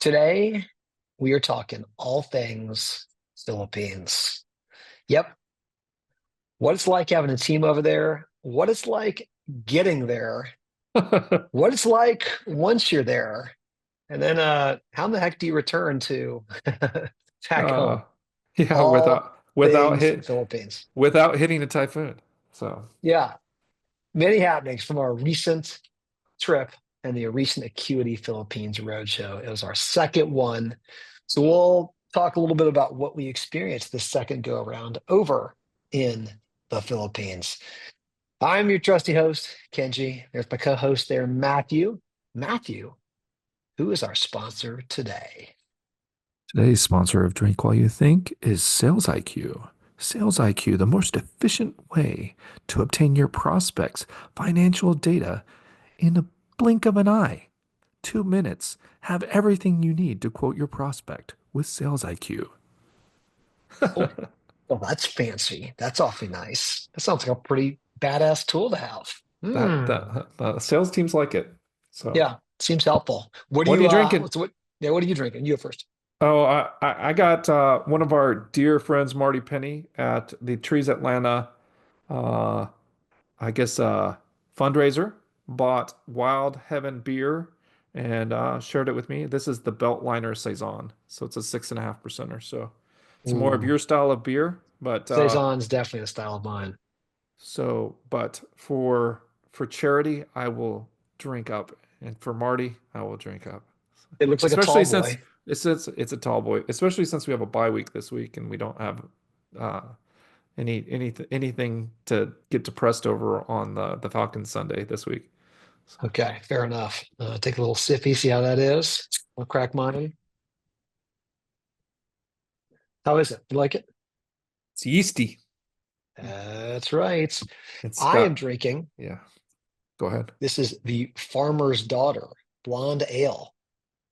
Today, we are talking all things Philippines. Yep, what it's like having a team over there, what it's like getting there, what it's like once you're there, and then how the heck do you return to back Uh, home? yeah, All without things hit Philippines. without hitting a typhoon. So Yeah, many happenings from our recent trip and the recent Acuity Philippines Roadshow. It was our second one. So we'll talk a little bit about what we experienced this second go around over in the Philippines. I'm your trusty host, Kenji. There's my co-host there, Matthew. Matthew, who is our sponsor today? today's sponsor of Drink While You Think is Sales IQ. Sales IQ, the most efficient way to obtain your prospects' financial data in a blink of an eye. 2 minutes. Have everything you need to quote your prospect with Sales IQ. Oh, well, that's fancy. That's awfully nice. That sounds like a pretty badass tool to have. That Hmm. that sales teams like it. So, Yeah, seems helpful. What do what are you you drinking? yeah, what are you drinking? You go first. Oh, I got one of our dear friends, Marty Penny, at the Trees Atlanta, uh, I guess, fundraiser, bought Wild Heaven beer and shared it with me. This is the Beltliner Saison, so it's a 6.5%. So it's more of Ooh. your style of beer, but Saison's definitely a style of mine. but for charity, I will drink up, and for Marty, I will drink up. It looks like a tall Especially since boy. it's a tall boy, especially since we have a bye week this week and we don't have uh anything to get depressed over on the Falcons Sunday this week. So Okay, fair enough. Take a little sippy, see how that is. I'll crack mine. How is it? You like it? it's yeasty. That's right. It's I am got drinking. yeah. Go ahead. This is the Farmer's Daughter Blonde Ale.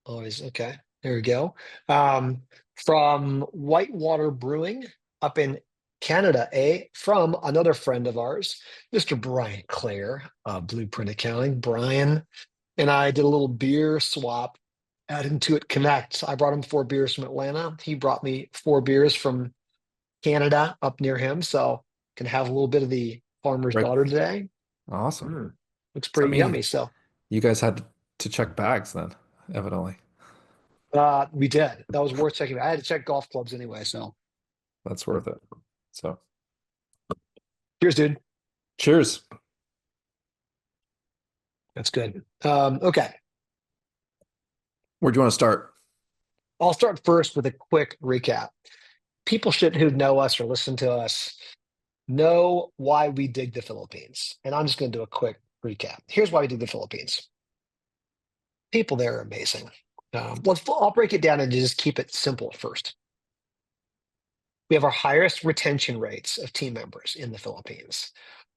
Always okay. There we go. Um, from Whitewater Brewing up in Canada, from another friend of ours, Mr. Brian Clare, Blueprint Accounting. Brian and I did a little beer swap at Intuit Connect. I brought him 4 beers from Atlanta. He brought me 4 beers from Canada up near him. So can have a little bit of the farmer's Right. daughter today. Awesome. Mm, looks So I pretty mean, yummy. So you guys had to check bags then, evidently. we did. That was worth checking. I had to check golf clubs anyway. So That's worth it. So cheers, dude. cheers. That's good. Okay. Where do you want to start? I'll start first with a quick recap. People should who know us or listen to us know why we dig the Philippines. And I'm just going to do a quick recap. Here's why we dig the Philippines. People there are amazing. I'll break it down and just keep it simple first. We have our highest retention rates of team members in the Philippines,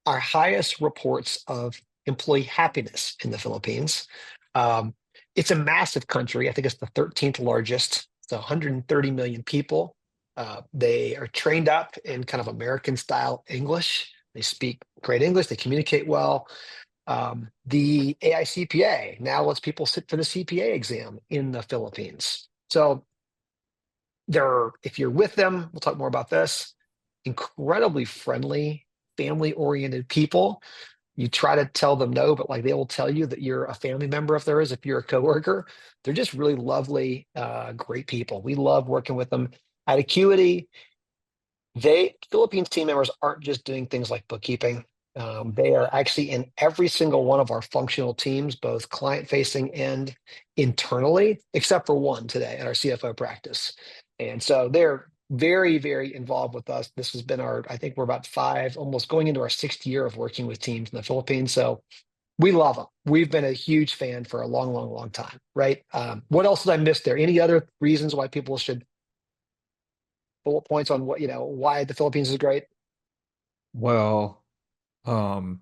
our highest reports of employee happiness in the Philippines. Um, it's a massive country. I think it's the 13th largest. It's 130 million people. They are trained up in kind of American style English. They speak great English. They communicate well. The AICPA now lets people sit for the CPA exam in the Philippines. So they're, if you're with them, we'll talk more about this, incredibly friendly, family oriented people. You try to tell them no, but like they will tell you that you're a family member if there is, if you're a coworker. They're just really lovely, great people. We love working with them. At Acuity, Philippines team members aren't just doing things like bookkeeping. They are actually in every single one of our functional teams, both client facing and internally, except for one today at our CFO practice. And so they're very, very involved with us. This has been I think we're about five, almost going into our sixth year of working with teams in the Philippines. So we love them. We've been a huge fan for a long, long, long time, right? What else did I miss there? Any other reasons why people should bullet points on why the Philippines is great? Well, um,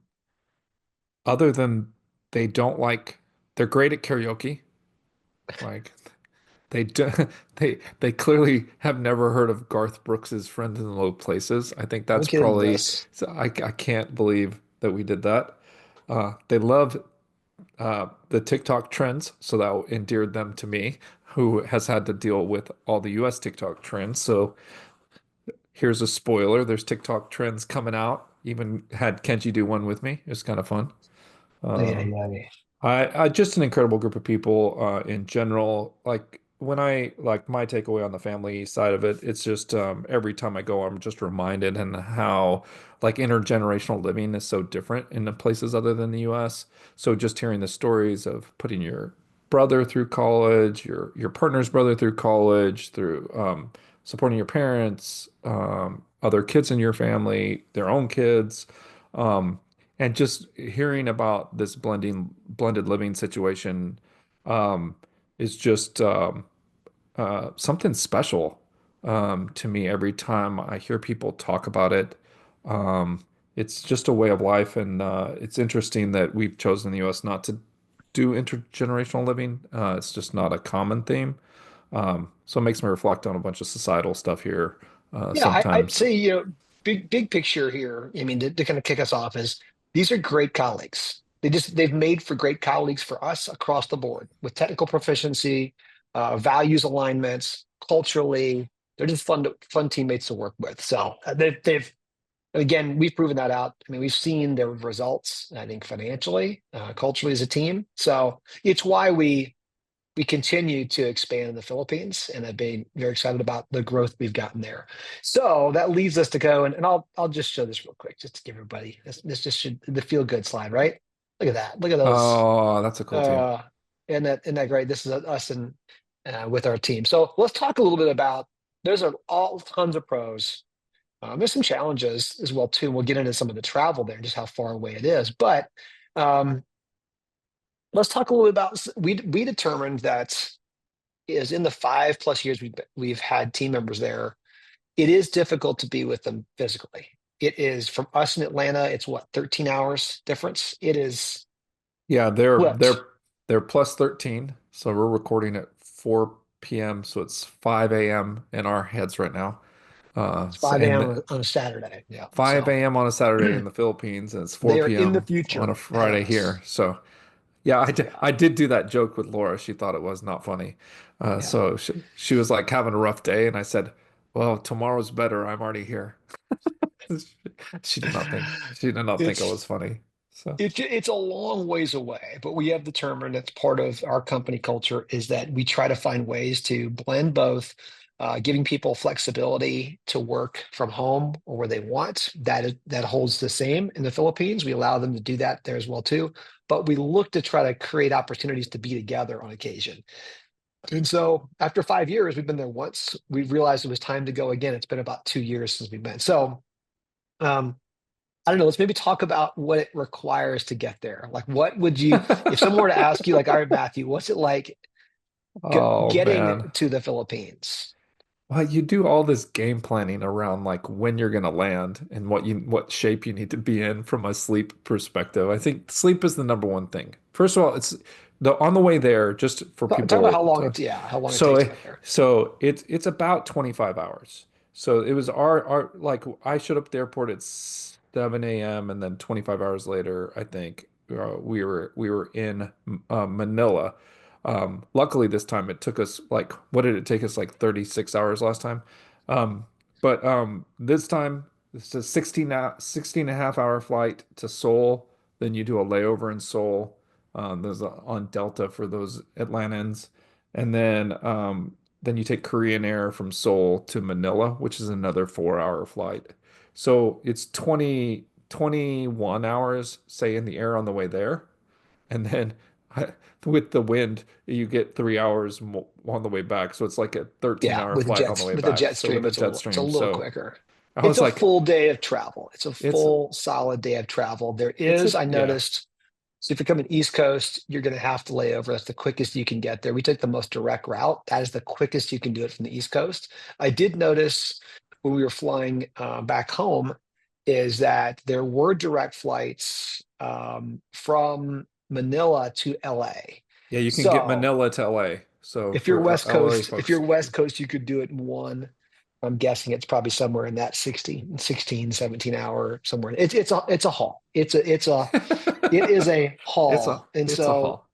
other than they don't like, they're great at karaoke. Like they do, they clearly have never heard of Garth Brooks's "Friends in Low Places." I think that's Look at probably this. so I can't believe that we did that. They love the TikTok trends, so that endeared them to me, who has had to deal with all the US TikTok trends. So here's a spoiler: there's TikTok trends coming out. Even had Kenji do one with me. It was kind of fun. Yeah, Um, yeah, yeah. I just an incredible group of people in general. Like when I like my takeaway on the family side of it, it's just every time I go, I'm just reminded and how like intergenerational living is so different in the places other than the US. So just hearing the stories of putting your brother through college, your partner's brother through college, through supporting your parents, other kids in your family, their own kids. Um, and just hearing about this blended living situation um, is just something special to me every time I hear people talk about it. Um, it's just a way of life, and it's interesting that we've chosen in the U.S. not to do intergenerational living. It's just not a common theme. So it makes me reflect on a bunch of societal stuff here Yeah, I'd sometimes. say, big picture here. I mean, to kind of kick us off is these are great colleagues. They've made for great colleagues for us across the board with technical proficiency, values alignments, culturally. They're just fun teammates to work with. So they've and again, we've proven that out. I mean, we've seen their results, I think, financially, culturally as a team. So it's why we continue to expand in the Philippines, and I've been very excited about the growth we've gotten there. So that leads us to go, and I'll just show this real quick, just to give everybody this just should the feel good slide, right? Look at that. Look at those. Oh, that's a cool team. Uh, isn't that great? This is us and with our team. So let's talk a little bit about. There's all tons of pros. There's some challenges as well too. We'll get into some of the travel there, just how far away it is. But um, let's talk a little bit about. We determined that is in the 5+ years we've had team members there, it is difficult to be with them physically. It is from us in Atlanta, it's what, 13 hours difference? It is Yeah, they're flipped. they're they're plus 13. So we're recording at 4 p.m. So it's 5 a.m. in our heads right now. It's So 5 a.m. and on a Saturday. Yeah. 5 So a.m. on a Saturday in the Philippines, and it's they are 4 in the p.m. on future a ahead of Friday us. here. So yeah, Yeah. I did do that joke with Laura. She thought it was not funny. Yeah. So she was like having a rough day, and I said, "Well, tomorrow's better. I'm already here." She did not think it It's was funny. So. it's a long ways away, but we have determined it's part of our company culture is that we try to find ways to blend both, giving people flexibility to work from home or where they want. That holds the same in the Philippines. We allow them to do that there as well too, but we look to try to create opportunities to be together on occasion. And so after 5 years, we've been there once. We realized it was time to go again. It's been about 2 years since we've been. So um, I don't know. Let's maybe talk about what it requires to get there. Like, what would you, if someone were to ask you, like, all right, Matthew, what's it like Oh getting man. to the Philippines? Well, you do all this game planning around like when you're gonna land and what shape you need to be in from a sleep perspective. I think sleep is the number one thing. First of all, it's the on the way there, just for Talk about how people long to, it, yeah, how long it so takes to it, get there. it's about 25 hours. So it was our like I showed up at the airport at 7 a.m. and then 25 hours later, I think we were in Manila. Luckily this time it took us like what did it take us like 36 hours last time? Um, but this time it's a 16 and a half hour flight to Seoul. Then you do a layover in Seoul. On Delta for those Atlantans. And then you take Korean Air from Seoul to Manila, which is another 4 hour flight. So it's 21 hours, say, in the air on the way there. And then with the wind, you get 3 hours on the way back. So it's like a 13 Yeah, hour flight on the way with the back. jet So with stream, a jet it's a stream. little So quicker. I It's was a like, full day of travel. It's a it's, full solid day of travel. There it's is, a, I yeah. noticed. So if you're coming East Coast, you're going to have to lay over. That's the quickest you can get there. We took the most direct route. That is the quickest you can do it from the East Coast. I did notice when we were flying back home is that there were direct flights from Manila to LA. Yeah, you can get So Manila to LA. So for LA If you're folks. West Coast, you could do it in one. I'm guessing it's probably somewhere in that 16, 16, 17 hour somewhere. It's a haul. It is a haul. And It's a so haul.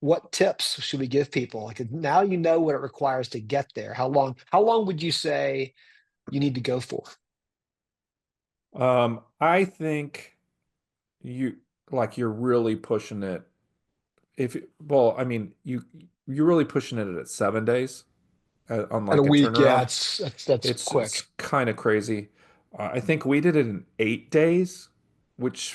what tips should we give people? Like now you know what it requires to get there. How long would you say you need to go for? I think you you're really pushing it. Well, I mean, you're really pushing it at 7 days on At a like a week, yeah, turnaround. that's It's quick. kind of crazy. I think we did it in 8 days, which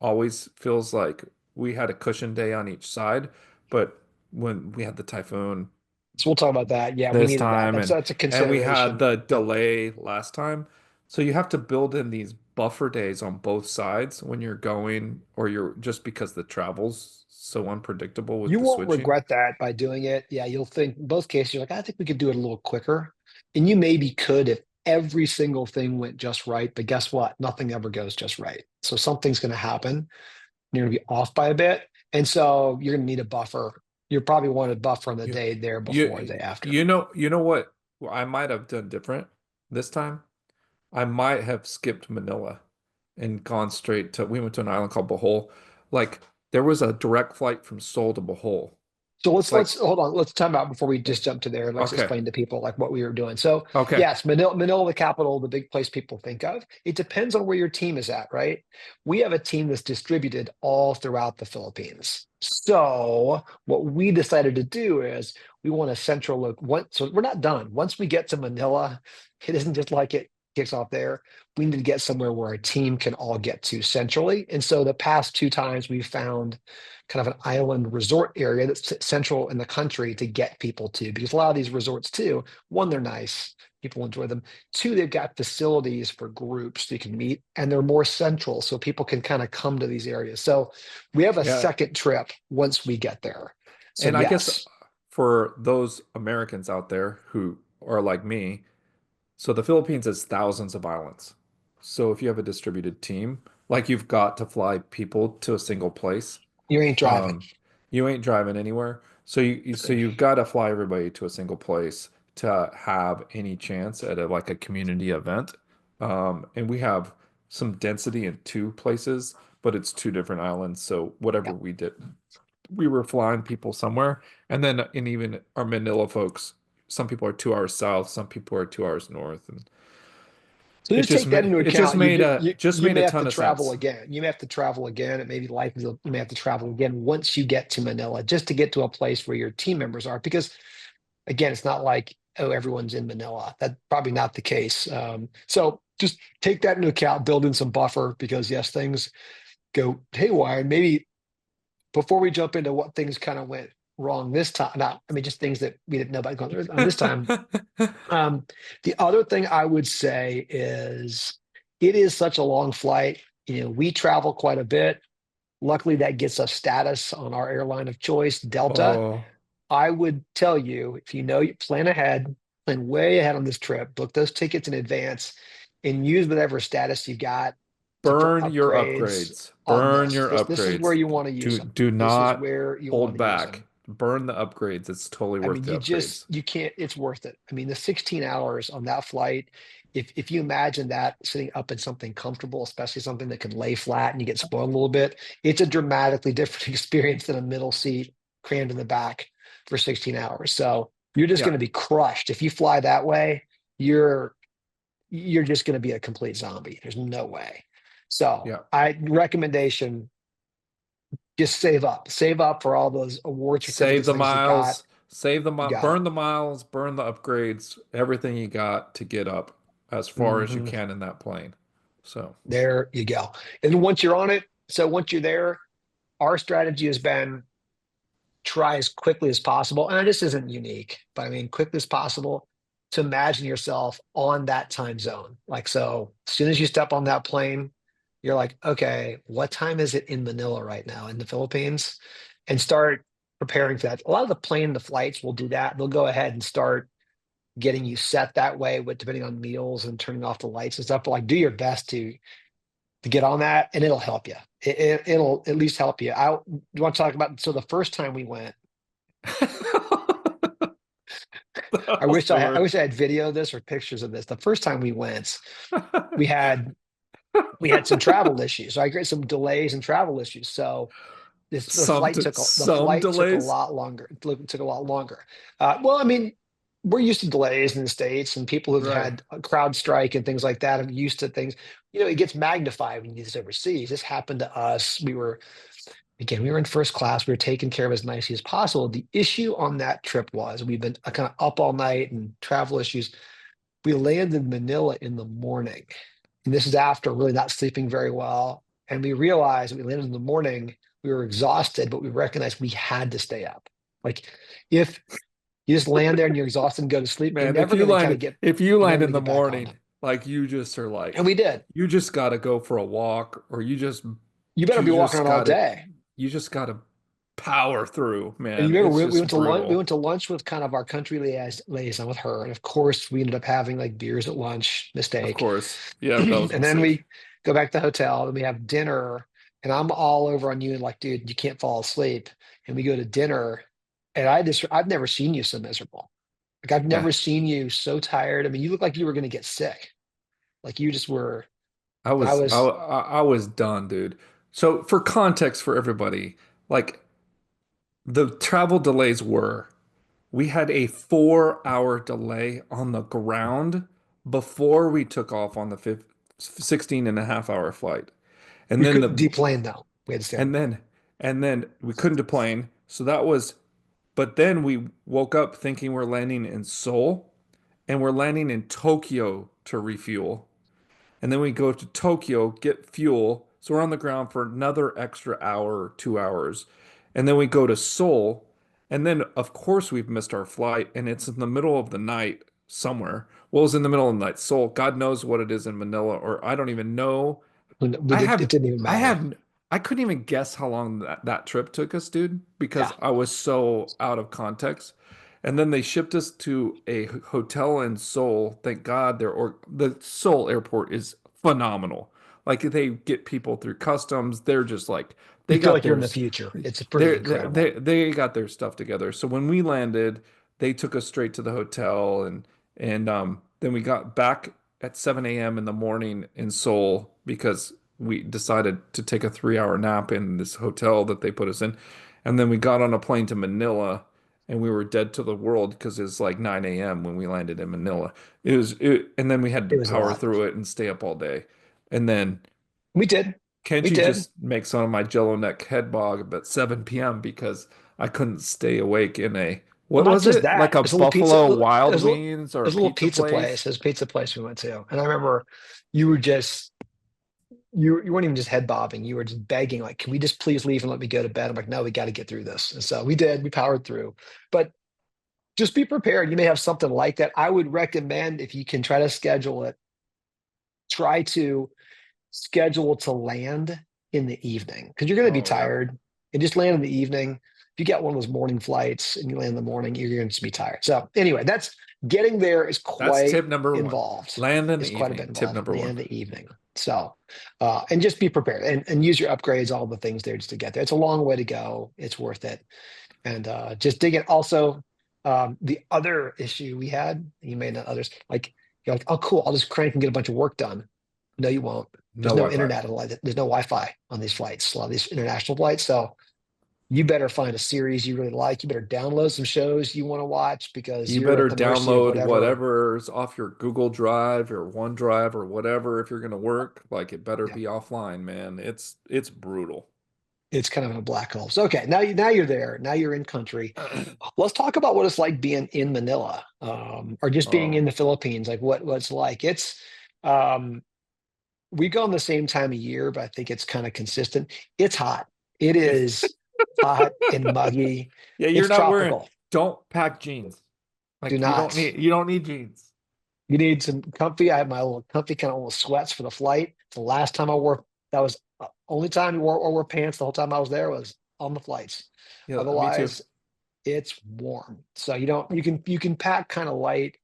always feels like we had a cushion day on each side. But when we had the typhoon So we'll talk about that. Yeah, we this needed that. time That's a and we had consideration. the Yep. delay last time, so you have to build in these buffer days on both sides when you're going, or you're just because the travel's so unpredictable with You the won't switching. regret that by doing it. Yeah, you'll think in both cases, you're like, I think we could do it a little quicker. And you maybe could if every single thing went just right. But guess what? Nothing ever goes just right. So something's going to happen. And you're going to be off by a bit. And so you're going to need a buffer. You probably want a buffer on the You day there before, the you day after. you know what I might have done different this time? I might have skipped Manila and gone straight to we went to an island called Bohol. Like there was a direct flight from Seoul to Bohol. So let's Like hold on. Let's time out before we yeah. just jump to there. Let's Okay. explain to people like what we were doing. So Okay. yes, Manila, the capital, the big place people think of. It depends on where your team is at, right? We have a team that's distributed all throughout the Philippines. So what we decided to do is we want a central look. So we're not done. Once we get to Manila, it isn't just like it kicks off there. We need to get somewhere where our team can all get to centrally. And so the past two times we found kind of an island resort area that's central in the country to get people to, because a lot of these resorts too, one, they're nice, people enjoy them. Two, they've got facilities for groups so you can meet, and they're more central so people can kind of come to these areas. So we have a Yeah. second trip once we get there. So And I guess yes, for those Americans out there who are like me, so the Philippines has thousands of islands. So if you have a distributed team, like you've got to fly people to a single place. you ain't driving. Um, you ain't driving anywhere. So you've got to fly everybody to a single place to have any chance at like a community event. And we have some density in two places, but it's two different islands. So whatever Yeah. we did, we were flying people somewhere. And even our Manila folks, some people are 2 hours south, some people are 2 hours north, and So just take that into it just account. You made do, a you just you made may a have to ton of travel sense. again. You may have to travel again. It may be likely you may have to travel again once you get to Manila, just to get to a place where your team members are. Because again, it's not like, oh, everyone's in Manila. That's probably not the case. So just take that into account, build in some buffer because yes, things go haywire. And maybe before we jump into what things kind of went wrong this time, not I mean just things that we didn't know about going on this time. Um, the other thing I would say is it is such a long flight. We travel quite a bit. Luckily, that gets us status on our airline of choice, Delta. Oh, I would tell you, if you know, you plan ahead, plan way ahead on this trip, book those tickets in advance, and use whatever status you got to put burn your upgrades upgrades. on Burn this. your This is where upgrades. you want to use them. Do This is not where you want hold to use back. them. Burn the upgrades. It's totally I worth mean, the upgrades. you can't, it's worth it. I mean, the 16 hours on that flight, if you imagine that sitting up in something comfortable, especially something that can lay flat and you get spoiled a little bit, it's a dramatically different experience than a middle seat crammed in the back for 16 hours. So you're just going Yeah. to be crushed. If you fly that way, you're you're just going to be a complete zombie. There's no way. So Yeah. I recommendation, just save up for all those award Save certificates, the things you got. miles. Save the You got it. burn the miles, burn the upgrades, everything you got to get up as far as you Mhm. can in that plane. So, There you go. And once you're on it, so once you're there, our strategy has been try as quickly as possible. And this isn't unique, but I mean, quickly as possible to imagine yourself on that time zone. Like, so as soon as you step on that plane, you're like, okay, what time is it in Manila right now in the Philippines? And start preparing for that. A lot of the flights will do that. They'll go ahead and start getting you set that way with depending on meals and turning off the lights and stuff. But like, do your best to get on that, and it'll help you. It'll at least help you. You want to talk about? So the first time we went, I I'll wish I store. wish I had video of this or pictures of this. The first time we went, we had we had some travel issues. So I got some delays and travel issues. So the Some flight took a delays. lot longer. It took a lot longer. Well, I mean, we're used to delays in the States, and people who've Right. had a crowd strike and things like that are used to things. It gets magnified when you do this overseas. This happened to us. We were in first class. We were taken care of as nicely as possible. The issue on that trip was we've been kind of up all night and travel issues. We landed in Manila in the morning. And this is after really not sleeping very well. And we realized we landed in the morning, we were exhausted, but we recognized we had to stay up. Like if you just land there and you're exhausted and go to sleep, Man, if you you're land never in gonna the get back on. morning, like you just are And like, we did. you just gotta go for a walk, or You better you be walking just around all gotta day. you just gotta power through, And man. you remember It's we just went to lunch. We brutal. went to lunch with kind of our country liaison with her, and of course we ended up having like beers at lunch. Of Mistake. course. Yeah, that was a And then mistake. we go back to the hotel and we have dinner. And I'm all over on you and like, dude, you can't fall asleep. And we go to dinner, and I've never seen you so miserable. Like I've Yeah. never seen you so tired. I mean, you look like you were going to get sick. Like you just were. I I was I, was. I I was done, dude. So for context for everybody, like the travel delays were, we had a 4 hour delay on the ground before we took off on the 16 and a half hour flight. And We then couldn't the deplane though. We had to stay on the and ground. then and then we couldn't deplane. So that was, but then we woke up thinking we're landing in Seoul and we're landing in Tokyo to refuel. And then we go to Tokyo, get fuel. So we're on the ground for another extra hour or 2 hours. And then we go to Seoul. And then, of course, we've missed our flight and it's in the middle of the night somewhere. Well, it's in the middle of the night. Seoul, God knows what it is in Manila, or I don't even know. We I did. It have, didn't even I matter. have, I couldn't even guess how long that trip took us, dude, because Yeah. I was so out of context. And then they shipped us to a hotel in Seoul. Thank God the Seoul airport is phenomenal. Like they get people through customs. They're just like You they feel got like you're in their the future. It's pretty they incredible. they got their stuff together. So when we landed, they took us straight to the hotel, and then we got back at 7 a.m. in the morning in Seoul because we decided to take a 3 hour nap in this hotel that they put us in. And then we got on a plane to Manila, and we were dead to the world because it's like 9 a.m. when we landed in Manila. And then we had to It was a power lot. through it and stay up all day. And then We did. We Kenji did. just makes fun of my Jello neck head bog at 7 p.m. because I couldn't stay awake in a, Well, what not was just it? Like that. a It's a little pizza. Buffalo It Wild was a little, Wings it or a was a little pizza pizza place. place. There's a pizza place we went to, and I remember you were just you weren't even just head bobbing. You were just begging, like, "Can we just please leave and let me go to bed?" I'm like, "No, we got to get through this." And so we did. We powered through, but just be prepared. You may have something like that. I would recommend if you can try to schedule it, try to schedule to land in the evening because you're going to be Oh yeah. tired and just land in the evening. If you get one of those morning flights and you land in the morning, you're going to be tired. So anyway, that's getting there is That's quite tip number one. involved. Land in the It's quite a bit evening. Tip involved. number Land one. in the evening. So, and just be prepared and use your upgrades, all the things there just to get there. It's a long way to go. It's worth it. And just dig in. Also, the other issue we had, you may not others, like you're like, oh, cool, I'll just crank and get a bunch of work done. No, you won't. There's No no Wi-Fi. internet. There's no Wi-Fi on these flights, a lot of these international flights. So you better find a series you really like. You better download some shows you want to watch because You you're at better the mercy of download whatever. whatever's off your Google Drive or OneDrive or whatever if you're gonna work. Like it better Yeah, be offline, man. It's brutal. it's kind of in a black hole. So okay, now you're there. Now you're in country. Let's talk about what it's like being in Manila, or just being in Oh, the Philippines. Like what's like. Um, we go in the same time of year, but I think it's kind of consistent. It's hot. It is hot and muggy. yeah, you're It's not wearing, tropical. don't pack jeans. Do Like not. you don't need jeans. You need some comfy. I have my little comfy kind of little sweats for the flight. The last time I wore that was only time you wore pants the whole time I was there was on the flights. Yeah, me too. Otherwise, it's warm. So you can pack kind of light,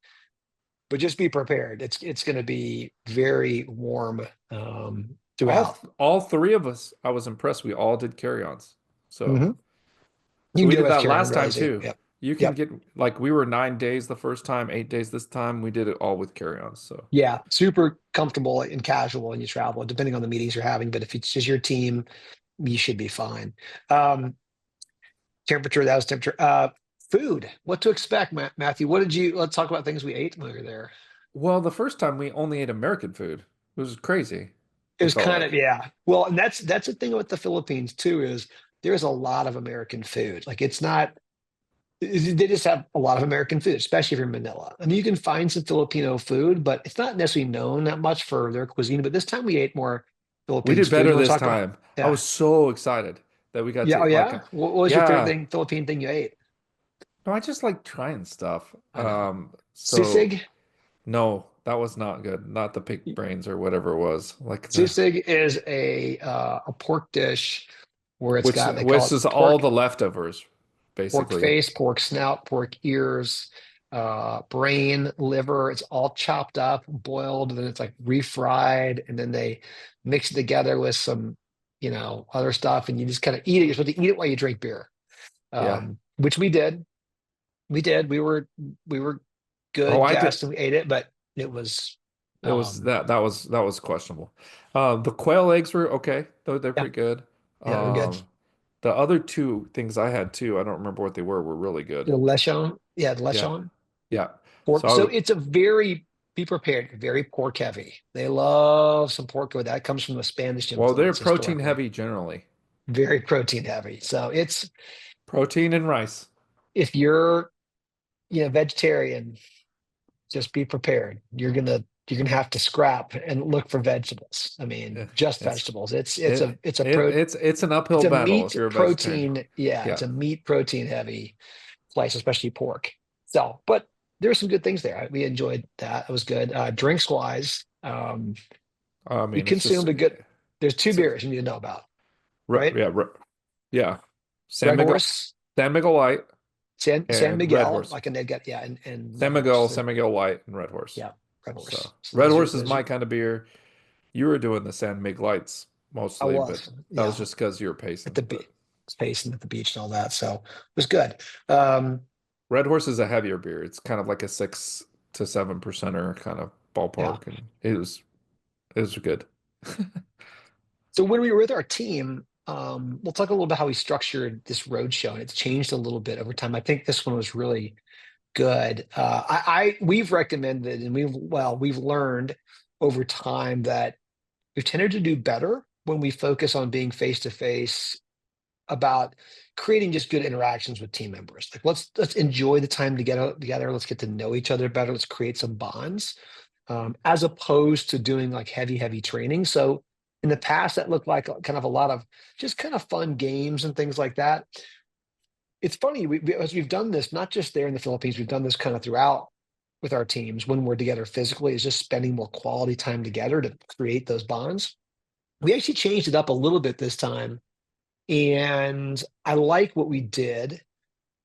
but just be prepared. It's going to be very warm throughout. All three of us, I was impressed. We all did carry-ons. So Hmm. You so can we get did with that carrying last real time easy. too. Yep. You can Yep. get like we were 9 days the first time, 8 days this time. We did it all with carry-ons. So Yeah, super comfortable and casual when you travel, depending on the meetings you're having. But if it's just your team, you should be fine. Um, Temperature, that was temperature. Food, what to expect, Matthew? Let's talk about things we ate when we were there. well, the first time we only ate American food. It was crazy. It It was felt kind of, like yeah. Well, and that's the thing with the Philippines too, is there's a lot of American food. Like it's not, they just have a lot of American food, especially if you're in Manila. I mean, you can find some Filipino food, but it's not necessarily known that much for their cuisine. But this time we ate more we Philippines did food. better You want to this talk about? time. I Yeah. was so excited that we got Yeah. Oh, to like, yeah. What was your favorite yeah. thing, Philippine thing you ate? No, I just like trying stuff. I know. So Sisig. no, that was not good. Not the pig brains or whatever it was. Like the Sisig is a pork dish where it's which got, they call which it is all pork, the leftovers, pork basically. face, pork snout, pork ears, brain, liver. It's all chopped up, boiled, and then it's like refried, and then they mix it together with some, other stuff, and you just kind of eat it. You're supposed to eat it while you drink beer, Yeah. which we did. We did. We were Oh, good I did. guests, and we ate it, but it was, It was um, that was questionable. The quail eggs were okay. They're yeah, pretty good. yeah, we're good. The other two things I had too, I don't remember what they were really good. The lechon, yeah, the Yeah. lechon. Yeah. So Pork. So it's a very, be prepared, very pork heavy. They love some pork. That comes from the Spanish well, they're influence protein historically. heavy generally. Very protein heavy. So it's, Protein and rice. if you're, vegetarian, just be prepared. You're gonna have to scrap and look for vegetables. I mean, Yeah. just It's vegetables. It's it, a it's a it pro it's an it's uphill a battle if meat you're a vegetarian. protein. Yeah, it's Yeah. a meat protein heavy place, especially pork. So, but there were some good things there. We enjoyed that. It was good. Drinks wise, I we mean, it's just consumed a good. There's two it's a beers you need to know about, right? yeah, yeah. San Red Miguel Horse, San Miguel White San and Red Miguel, Horse. like, and they've got, yeah, and San Red Horse. Miguel, So, San Miguel White, and Red Horse. yeah, Red So Horse. So Red those are Horse is those my are. kind of beer. You were doing the San Mig Lights I mostly, but was, that was yeah, just because you were at pacing. the But beach, spacing at the beach and all that. So it was good. Um, Red Horse is a heavier beer. It's kind of like a 6 to 7 percenter kind of yeah. ballpark, and it was good. So when we were with our team, we'll talk a little bit how we structured this road show, and it's changed a little bit over time. I think this one was really good. We've recommended, and we've learned over time that we've tended to do better when we focus on being face to face, about creating just good interactions with team members. Like, let's enjoy the time together. Let's get to know each other better. Let's create some bonds, as opposed to doing like heavy training. So in the past, that looked like kind of a lot of just kind of fun games and things like that. It's funny, as we've done this, not just there in the Philippines, we've done this kind of throughout with our teams when we're together physically, is just spending more quality time together to create those bonds. We actually changed it up a little bit this time, and I like what we did.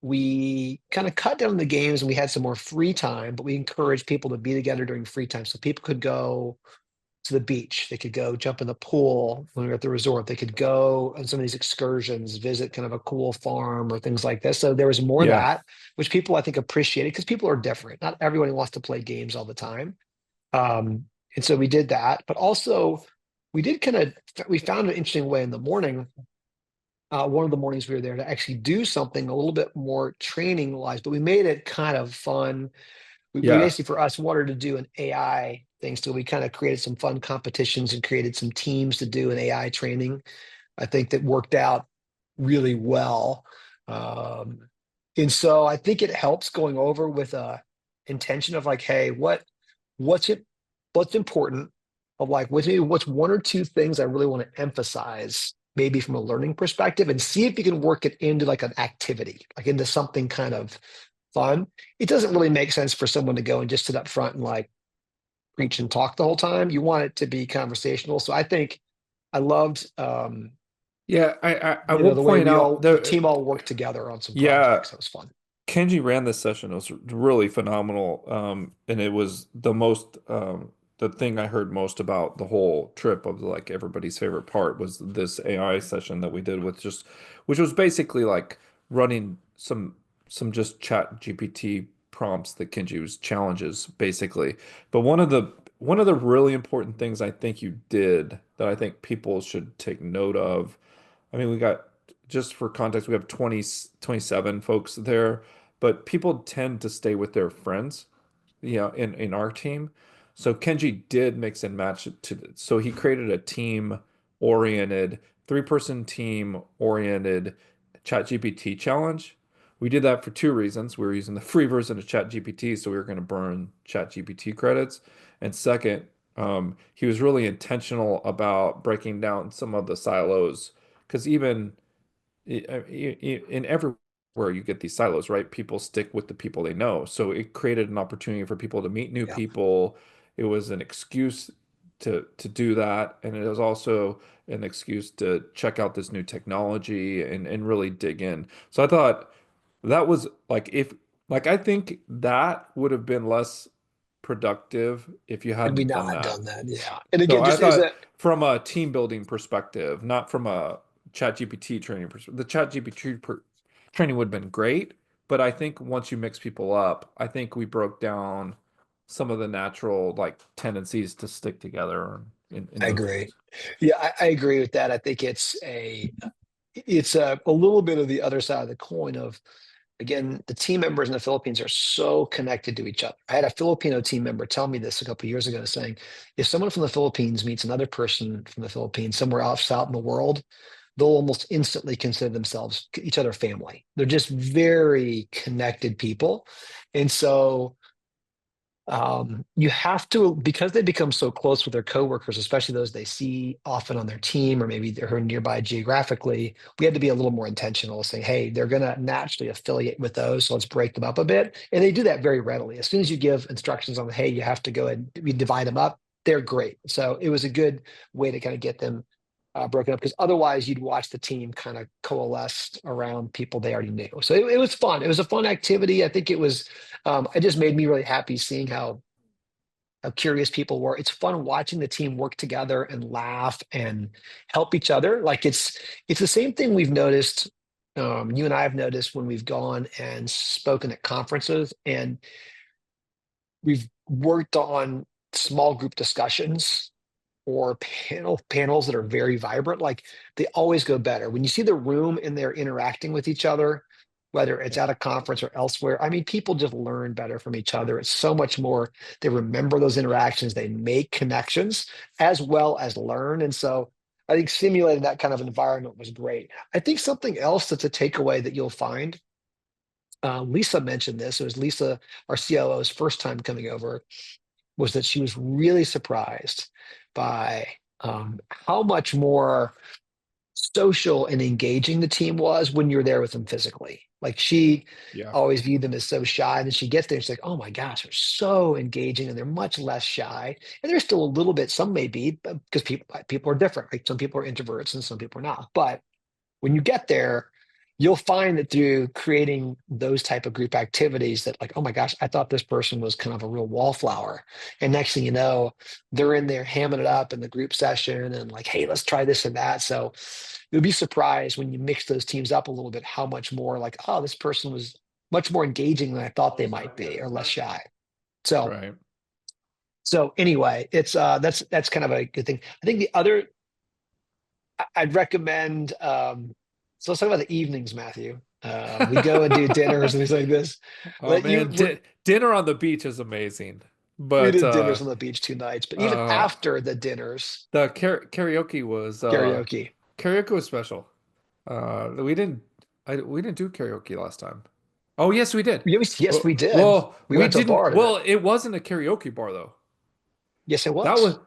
We kind of cut down the games and we had some more free time, but we encouraged people to be together during free time. So people could go to the beach, they could go jump in the pool when we were at the resort, they could go on some of these excursions, visit kind of a cool farm or things like this. So there was more of Yeah, that, which people I think appreciated, because people are different. Not everybody wants to play games all the time. And so we did that, but also we did we found an interesting way in the morning. One of the mornings we were there to actually do something a little bit more training wise, but we made it kind of fun. We yeah, basically, for us, wanted to do an AI thing. So we kind of created some fun competitions and created some teams to do an AI training. I think that worked out really well. Um, and so I think it helps going over with a intention of like, hey, what's it, what's important, of like, what's one or two things I really want to emphasize, maybe from a learning perspective, and see if you can work it into like an activity, like into something kind of fun. It doesn't really make sense for someone to go and just sit up front and like preach and talk the whole time. You want it to be conversational. So I think I loved, yeah. I will the way point out the there. team all worked together on some Yeah, projects. That was fun. Kenji ran this session. It was really phenomenal. And it was the thing I heard most about the whole trip of like everybody's favorite part was this AI session that we did with just, which was basically like running some just chat GPT prompts that Kenji was challenges basically. But one of the really important things I think you did that I think people should take note of. I mean, we got, just for context, we have 27 folks there, but people tend to stay with their friends, in our team. So Kenji did mix and match it so he created a team oriented, three-person team oriented ChatGPT challenge. We did that for two reasons. We were using the free version of ChatGPT, so we were going to burn ChatGPT credits. And second, he was really intentional about breaking down some of the silos because even in everywhere you get these silos, right? People stick with the people they know. So it created an opportunity for people to meet new Yeah, people. It was an excuse to do that, and it was also an excuse to check out this new technology and really dig in. So I thought that was like if like I think that would have been less productive if you and we hadn't done not that. done that. Yeah, and So again, I just is thought that from a team building perspective, not from a ChatGPT training perspective, the training would have been great. But I think once you mix people up, I think we broke down some of the natural like tendencies to stick together in I those agree. groups. Yeah, I agree with that. I think it's a little bit of the other side of the coin of, again, the team members in the Philippines are so connected to each other. I had a Filipino team member tell me this a couple of years ago, saying if someone from the Philippines meets another person from the Philippines somewhere else out in the world, they'll almost instantly consider themselves each other family. They're just very connected people. And so you have to, because they become so close with their coworkers, especially those they see often on their team or maybe they're nearby geographically. We had to be a little more intentional, saying, hey, they're going to naturally affiliate with those, so let's break them up a bit. And they do that very readily. As soon as you give instructions on, hey, you have to go and we divide them up, they're great. So it was a good way to kind of get them broken up, because otherwise you'd watch the team kind of coalesce around people they already knew. So it was fun. It was a fun activity. I think it just made me really happy seeing how curious people were. It's fun watching the team work together and laugh and help each other. Like it's the same thing we've noticed. You and I have noticed when we've gone and spoken at conferences and we've worked on small group discussions or panels that are very vibrant. Like they always go better when you see the room and they're interacting with each other, whether it's Yeah. at a conference or elsewhere. I mean, people just learn better from each other. It's so much more. They remember those interactions, they make connections as well as learn. And so I think simulating that kind of environment was great. I think something else that's a takeaway that you'll find, Lisa mentioned this. It was Lisa, our COO's first time coming over, was that she was really surprised by how much more social and engaging the team was when you're there with them physically. Like she Yeah. always viewed them as so shy. And then she gets there, she's like, oh my gosh, they're so engaging and they're much less shy. And they're still a little bit, some may be, because people are different. Like some people are introverts and some people are not. But when you get there, you'll find that through creating those type of group activities that, like, oh my gosh, I thought this person was kind of a real wallflower. And next thing you know, they're in there hamming it up in the group session and like, hey, let's try this and that. So you'll be surprised when you mix those teams up a little bit, how much more like, oh, this person was much more engaging than I thought they might be, or less shy. So Right. so anyway, it's that's kind of a good thing. I think the other I'd recommend. So let's talk about the evenings, Matthew. We go and do dinners and things like this. Oh Let you man, dinner on the beach is amazing. We But did dinners on the beach 2 nights, but even uh after the dinners, the karaoke was karaoke. special. We didn't do karaoke last time. Oh yes, we did. Yes, we did. Well, We we went to a didn't. bar to it. Well, it wasn't a karaoke bar though. Yes, it That was. was.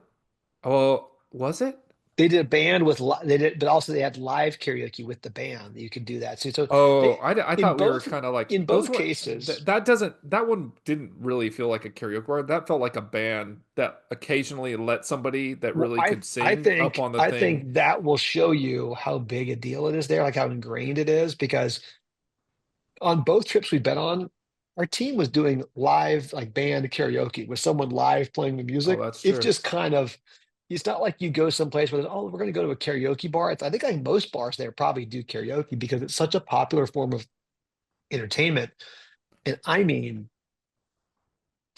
Oh, was it? They did a band with they did, but also they had live karaoke with the band. You could do that too. So Oh, they I in thought we were both kind of like in those both were cases. that one didn't really feel like a karaoke bar. That felt like a band that occasionally let somebody that Well, really I could I sing up think on the I thing. think that will show you how big a deal it is there, like how ingrained it is. Because on both trips we've been on, our team was doing live like band karaoke with someone live playing the Oh, music. that's It's true. just kind of, it's not like you go someplace where oh, we're going to go to a karaoke bar. I think like most bars there probably do karaoke because it's such a popular form of entertainment. And I mean,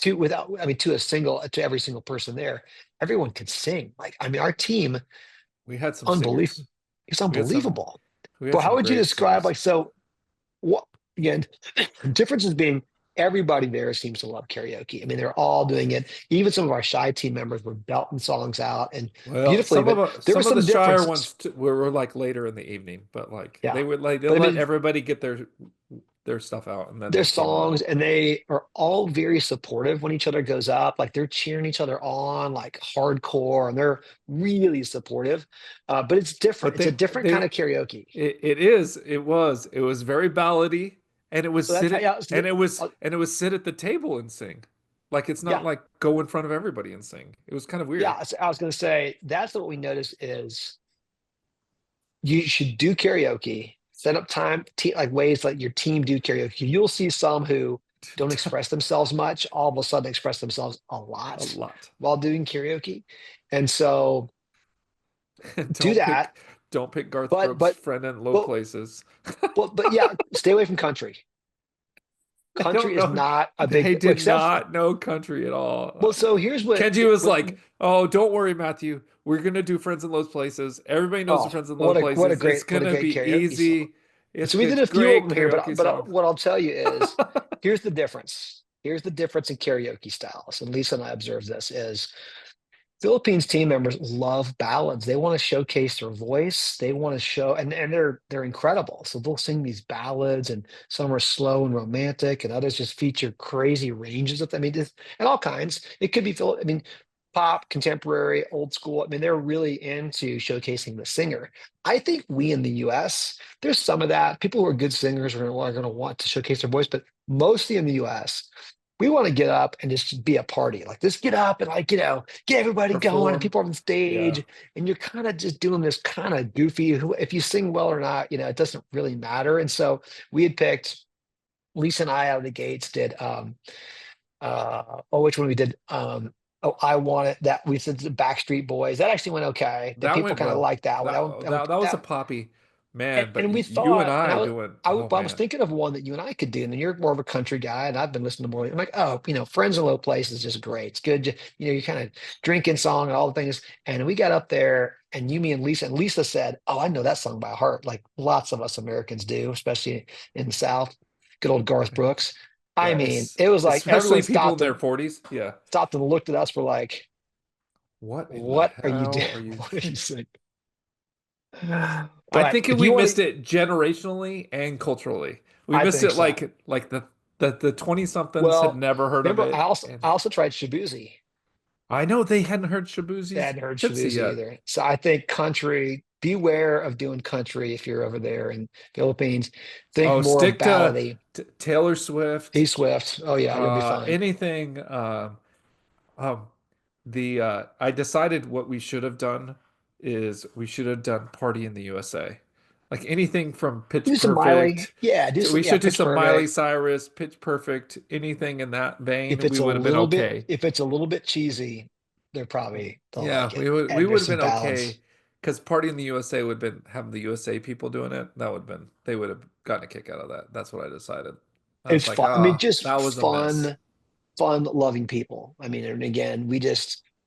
to every single person there, everyone could sing. Like, I mean, our team, We had some unbelievable. singers. It's We had some unbelievable. we had But how some would you great describe, singers. like, so what, again, differences being everybody there seems to love karaoke. I mean, they're all doing it. Even some of our shy team members were belting songs out and Well, beautifully, but there were some of the some shyer differences. ones were like later in the evening, but like Yeah. they But I let mean, everybody get their stuff out and then their they came on. songs and they are all very supportive when each other goes up. Like they're cheering each other on, like hardcore, and they're really supportive. But it's different. But It's a different kind of karaoke. it was very ballady and it was So that's how, yeah, and it was sit at the table and sing. Like it's not yeah, like go in front of everybody and sing. It was kind of weird. yeah. So I was going to say that's what we noticed is you should do karaoke, set up time, like ways like your team do karaoke. You'll see some who don't express themselves much, all of a sudden express themselves a A lot lot. while doing karaoke. And so do Don't that. pick don't pick Garth But, Brooks' but, Friend in Low but, Places. but yeah, stay away from country. They Country don't is know. not a big They thing. Well, did except not know country at all. well, so here's Kenji was what like, "Oh, don't worry, Matthew. We're gonna do Friends in Low Places. Everybody knows the oh, Friends in Low what a Places. It's great gonna be karaoke song. easy. It's So we did good, a few of great them here, karaoke song." what I'll tell you is here's the difference. Here's the difference in karaoke styles. And Lisa and I observed this is Philippines team members love ballads. They want to showcase their voice. They want to show, and they're incredible. So they'll sing these ballads, and some are slow and romantic, and others just feature crazy ranges of. I mean, and all kinds. It could be I mean, pop, contemporary, old school. I mean, they're really into showcasing the singer. I think we in the U.S. there's some of that. People who are good singers are going to want to showcase their voice, but mostly in the U.S we want to get up and just be a party. Like, let's get up and like, get everybody going and Perform. people on the Yeah. stage. And you're kind of just doing this kind of goofy, if you sing well or not, it doesn't really matter. And so we had picked Lisa and I out of the gates did, which one we did? Oh, I Want It. That we said the Backstreet Boys. That actually went okay. That That people went kind of well. liked that one. That was a poppy man, but And we you and thought, and I doing, oh but I was man. thinking of one that you and I could do. And then you're more of a country guy, and I've been listening to more. I'm like, oh, Friends in Low Place is just great. It's good. You're kind of drinking song and all the things. And we got up there, and you, me, and Lisa said, "Oh, I know that song by heart." Like lots of us Americans do, especially in the South. Good old Garth Brooks. I Yeah, mean, it was like especially everyone people in their 40s. Yeah. stopped and looked at us. We're like, What in the "What are you doing? hell are you? What are you saying?" I But think if we you want missed to, it generationally and culturally. We I missed think it so. like the 20 somethings had Well, never heard of remember, it. And I also tried Shabuzi. I know they hadn't heard They Shabuzi's hadn't heard Tipsy Shabuzi yet. either. So I think country, beware of doing country if you're over there in Philippines. Think Oh, more stick to ballady. Taylor Swift, Swift. Oh yeah, you'll be fine. anything. Um, the I decided what we should have done is we should have done Party in the USA. Like anything from Pitch Do some Miley. Perfect Yeah, do to some, we yeah, should do pitch some Miley perfect. Cyrus, Pitch Perfect, anything in that vein, we would have been okay. If it's a little bit cheesy, they'll Yeah, like it. we And would there's have some been ballads. okay because Party in the USA would have been having the USA people doing it. That would have been they would have gotten a kick out of that. That's what I decided. I was It's like, fun. I mean, ah, just that was a miss. fun loving people. I mean, and again,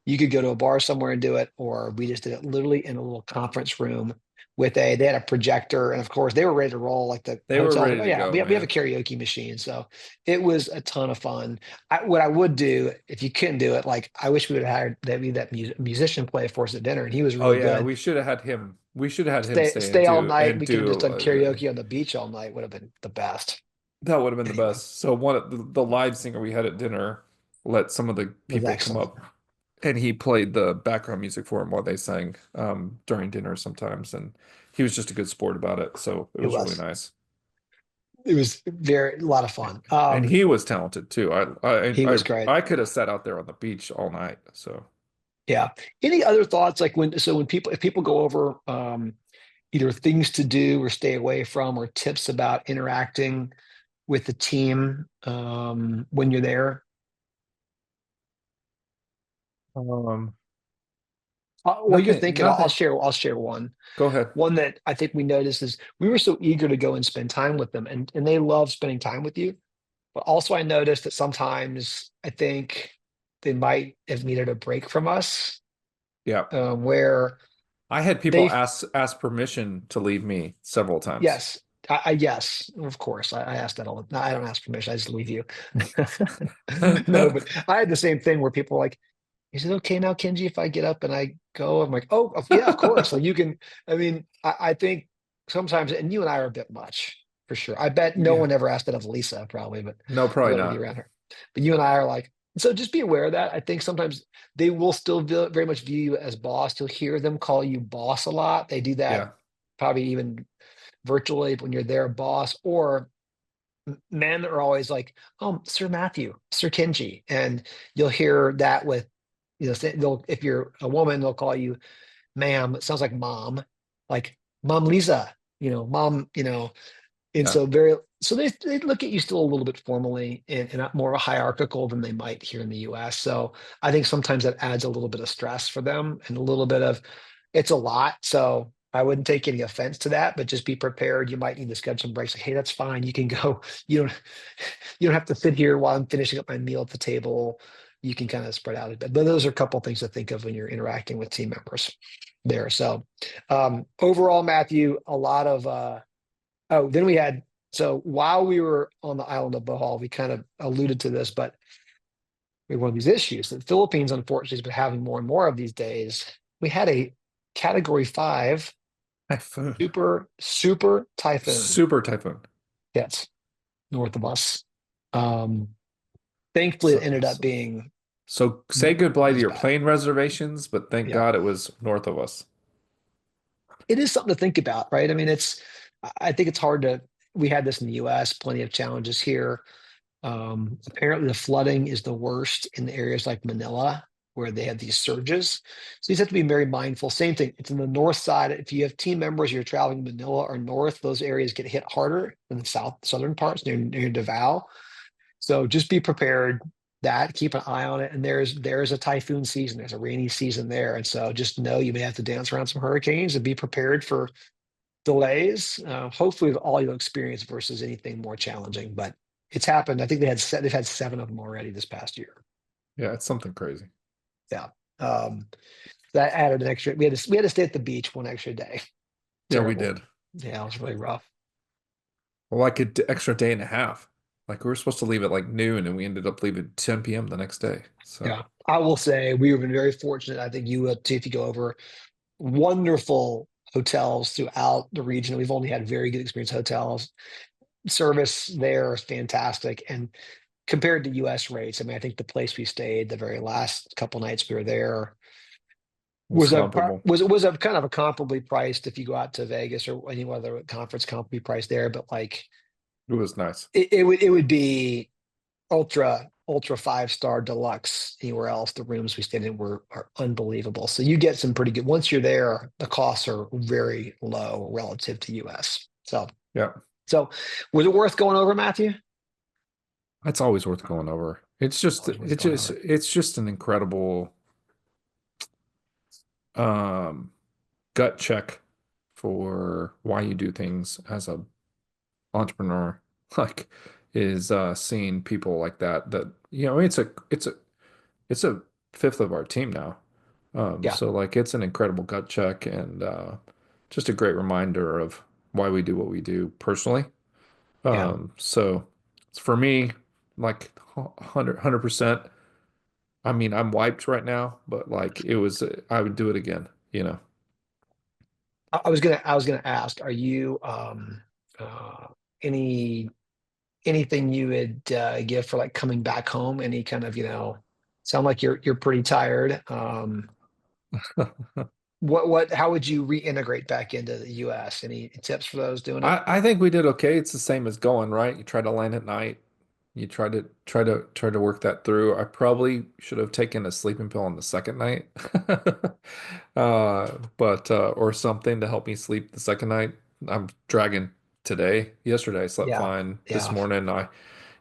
you could go to a bar somewhere and do it, or we just did it literally in a little conference room they had a projector, and of course they were ready to roll. Like the They were hotel's like, ready oh to yeah, go, we have a man. karaoke machine. So it was a ton of fun. What I would do if you couldn't do it, like I wish we would have hired that musician play for us at dinner, and he was Oh really yeah, good. we should have had him. We should have had him stay Stay all night. and We could have just do done karaoke on the beach all night. Would have been the best. that would have been the Anyway, best. So one of the live singer we had at dinner let some of the it was people come excellent. up and he played the background music for him while they sang during dinner sometimes and he was just a good sport about it. So it It was really was. nice. It was a lot of fun. And he was talented too. He was great. I could have sat out there on the beach all night. So Yeah. Any other thoughts like when people if people go over either things to do or stay away from or tips about interacting with the team when you're there? um While you're Nothing, thinking, I'll nothing. share. I'll share one. Go ahead. One that I think we noticed is we were so eager to go and spend time with them, and they love spending time with you. But also, I noticed that sometimes I think they might have needed a break from us, Yeah. where I had people they, ask permission to leave me several times. yes, yes, of course, I asked that all. No, I don't ask permission. I just leave you. No, but I had the same thing where people were like, "Is it okay now, Kenji, if I get up and I go?" I'm like, "Oh, yeah, of course." So you can. I mean, I think sometimes, and you and I are a bit much for sure. I bet no Yeah. one ever asked that of Lisa, probably, but No, we probably don't want to be not. around her. But you and I are like, so just be aware of that. I think sometimes they will still very much view you as boss. You'll hear them call you boss a lot. They do that Yeah. probably even virtually when you're their boss, or men are always like, "Oh, Sir Matthew, Sir Kenji," and you'll hear that with, they'll, if you're a woman, they'll call you ma'am. It sounds like mom, like Mom Lisa, mom, and Yeah. so they look at you still a little bit formally and more hierarchical than they might here in the US. So I think sometimes that adds a little bit of stress for them and a little bit of, it's a lot. So I wouldn't take any offense to that, but just be prepared. You might need to schedule some breaks. Like, hey, that's fine. You can go. You don't you don't have to sit here while I'm finishing up my meal at the table. You can kind of spread out a bit. But those are a couple of things to think of when you're interacting with team members there. So overall, Matthew, a lot of oh, then we had, so while we were on the island of Bohol, we kind of alluded to this, but we had one of these issues that the Philippines, unfortunately, has been having more and more of these days. We had a category 5 Typhoon. super typhoon Super typhoon. hits north of us. Um, Thankfully, it So, ended up so, being so say goodbye to as your bad. plane reservations, but thank Yeah. God it was north of us. It is something to think about, right? I mean, I think it's hard to, we had this in the US, plenty of challenges here. Apparently, the flooding is the worst in the areas like Manila, where they have these surges. So you just have to be very mindful. Same thing. It's in the north side. If you have team members, you're traveling to Manila or north, those areas get hit harder than the southern parts near Davao. So just be prepared. That keep an eye on it. And there's a typhoon season. There's a rainy season there, and so just know you may have to dance around some hurricanes and be prepared for delays. Hopefully, all you'll experience versus anything more challenging. But it's happened. I think they've had 7 of them already this past year. Yeah, it's something crazy. Yeah, um, that added an extra. We had to stay at the beach one extra day. Yeah, we Terrible. did. Yeah, it was really rough. Well, like an extra day and a half. Like we were supposed to leave at like noon and we ended up leaving 10 p.m. the next day. So, Yeah, I will say we have been very fortunate. I think you will too if you go over. Wonderful hotels throughout the region. We've only had very good experience hotels. Service there is fantastic, and compared to US rates, I mean, I think the place we stayed the very last couple nights we were there was comparable. was a kind of a comparably priced if you go out to Vegas or any other conference comparably priced there, but like It was nice. it would be ultra 5-star deluxe anywhere else. The rooms we stayed in are unbelievable. So you get some pretty good, once you're there, the costs are very low relative to US. Yeah. So was it worth going over, Matthew? It's always worth going over. Always worth going over. It's just an incredible um gut check for why you do things as a entrepreneur. Like is seeing people like that it's a fifth of our team now. Yeah, So like it's an incredible gut check and just a great reminder of why we do what we do personally. yeah. So for me, like 100%. I mean, I'm wiped right now, but like it was, I would do it again, you know. I was gonna ask, are you any anything you would give for like coming back home? Any kind of, sound like you're pretty tired. How would you reintegrate back into the US? Any tips for those doing it? I think we did okay. It's the same as going, right? You try to land at night. You try to work that through. I probably should have taken a sleeping pill on the second night. But or something to help me sleep the second night. I'm dragging today. Yesterday I slept Yeah, fine. This yeah, morning I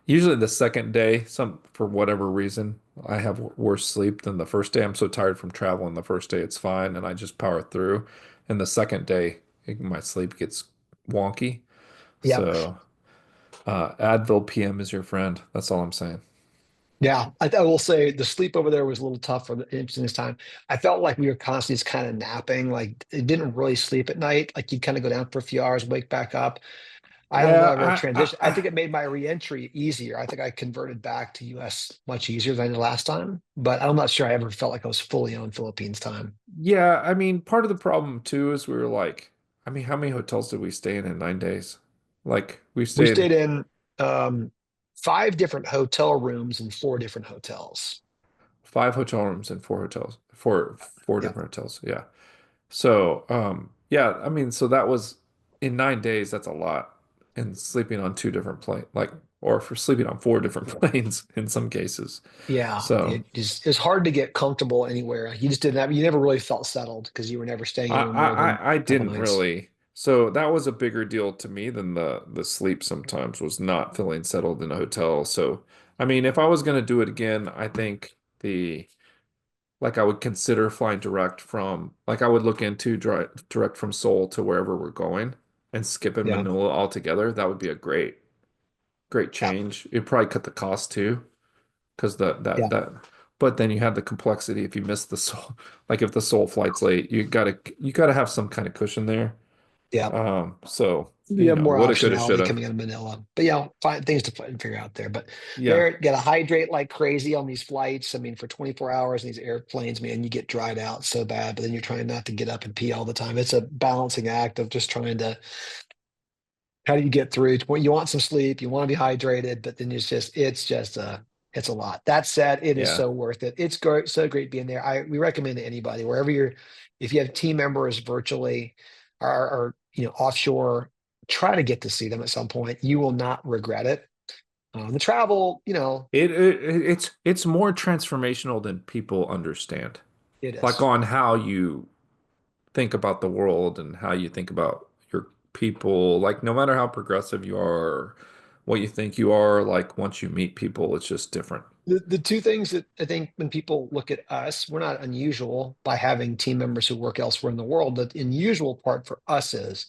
usually the second day, some for whatever reason, I have worse sleep than the first day. I'm so tired from traveling. The first day it's fine, and I just power through. And the second day, my sleep gets wonky. Yep. So, Advil PM is your friend. That's all I'm saying. Yeah, I will say the sleep over there was a little tough for the interesting this time. I felt like we were constantly just kind of napping, like it didn't really sleep at night. Like you'd kind of go down for a few hours, wake back up. I don't know. Yeah, I really transitioned. I think it made my reentry easier. I think I converted back to US much easier than I did last time, but I'm not sure I ever felt like I was fully on Philippines time. yeah. I mean, part of the problem too is we were like, I mean, how many hotels did we stay in 9 days? Like, we We stayed stayed in um, 5 different hotel rooms in 4 different hotels. 5 hotel rooms and 4 hotels, four Yep. different hotels. Yeah. So, yeah, I mean, so that was in 9 days, that's a lot. And sleeping on 2 different planes, like, or for sleeping on 4 different planes in some cases. Yeah, So, it's hard to get comfortable anywhere. You just didn't have, you never really felt settled because you were never staying I, anywhere more I, than I a couple didn't nights. really. So that was a bigger deal to me than the sleep sometimes was not feeling settled in a hotel. So, I mean, if I was going to do it again, I think like I would consider flying direct from, like I would look into direct from Seoul to wherever we're going and skipping Yeah, Manila altogether. That would be a great yeah, change. It'd probably cut the cost too, because yeah, but then you have the complexity if you miss the Seoul, like if the Seoul flight's late, you gotta have some kind of cushion there. yeah. So, You have more woulda, coulda, optionality shoulda. coming out of Manila, but yeah, find things to figure out there. But Yeah. there, got to hydrate like crazy on these flights. I mean, for 24 hours in these airplanes, man, you get dried out so bad. But then you're trying not to get up and pee all the time. It's a balancing act of just trying to how do you get through it? Well, you want some sleep, you want to be hydrated, but then it's a lot. That said, it is Yeah. so worth it. It's great, so great being there. We recommend to anybody wherever you're, if you have team members virtually or offshore, try to get to see them at some point. You will not regret it. The travel, It's more transformational than people understand. it Like is. on how you think about the world and how you think about your people. Like no matter how progressive you are or what you think you are, like once you meet people, it's just different. The two things that I think when people look at us, we're not unusual by having team members who work elsewhere in the world. The unusual part for us is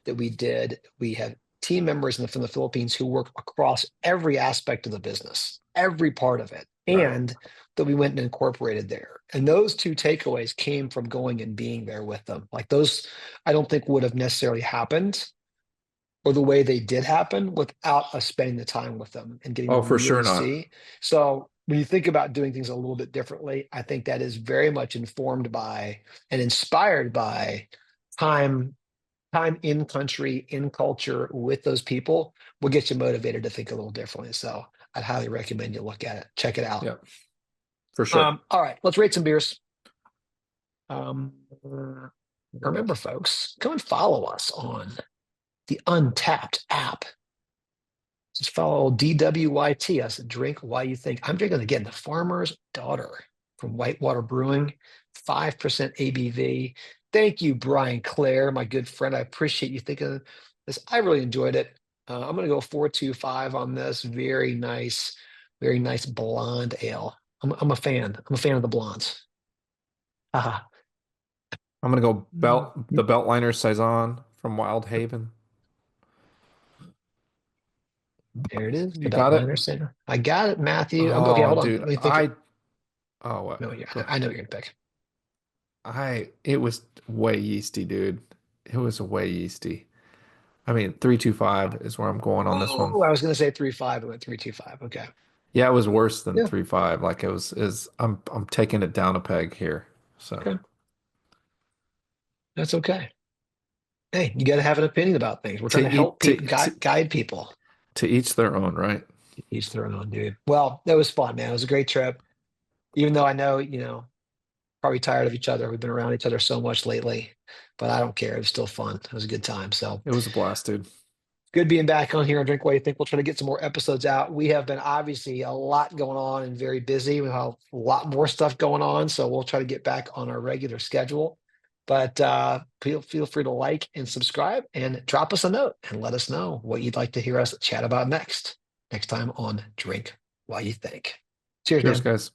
that we had team members from the Philippines who work across every aspect of the business, every part of it, Right. and that we went and incorporated there. And those two takeaways came from going and being there with them. Like those, I don't think would have necessarily happened or the way they did happen without us spending the time with them and getting to Oh, for sure really not. see. So when you think about doing things a little bit differently, I think that is very much informed by and inspired by time, time in country, in culture with those people will get you motivated to think a little differently. So I'd highly recommend you look at it, check it out. Yeah, for sure. All right, let's rate some beers. Um, Uh, remember, folks, come and follow us on the Untapped app. Just follow DWYT. I said, drink why you think. I'm drinking again the Farmer's Daughter from Whitewater Brewing, 5% ABV. Thank you, Brian Clare, my good friend. I appreciate you thinking of this. I really enjoyed it. I'm going to go 4.25 on this. Very nice blonde ale. I'm a fan. I'm a fan of the blondes. Ah, I'm gonna go the Beltliner Saison from Wild Haven. there it is. The You got it? Beltliner Center. I got it, Matthew. Okay, Oh, hold on. Let dude, me think. what? No, yeah, Go ahead. I know what you're gonna pick. It was way yeasty, dude. It was way yeasty. I mean, 325 is where I'm going on this one. Oh, I was gonna say 3.5. It went 3.25. Okay. Yeah, it was worse than Yeah. 3.5. Like it was is I'm taking it down a peg here. So Okay. That's okay. Hey, you got to have an opinion about things. We're trying to to help eat people, guide people. to each their own, right? Each their own, dude. Well, that was fun, man. It was a great trip. Even though I know, probably tired of each other. We've been around each other so much lately, but I don't care. It was still fun. It was a good time. So It was a blast, dude. good being back on here on Drink What You Think. We'll try to get some more episodes out. We have been obviously a lot going on and very busy. We have a lot more stuff going on. So we'll try to get back on our regular schedule. But feel free to like and subscribe and drop us a note and let us know what you'd like to hear us chat about next time on Drink While You Think. Cheers, Cheers, man. guys.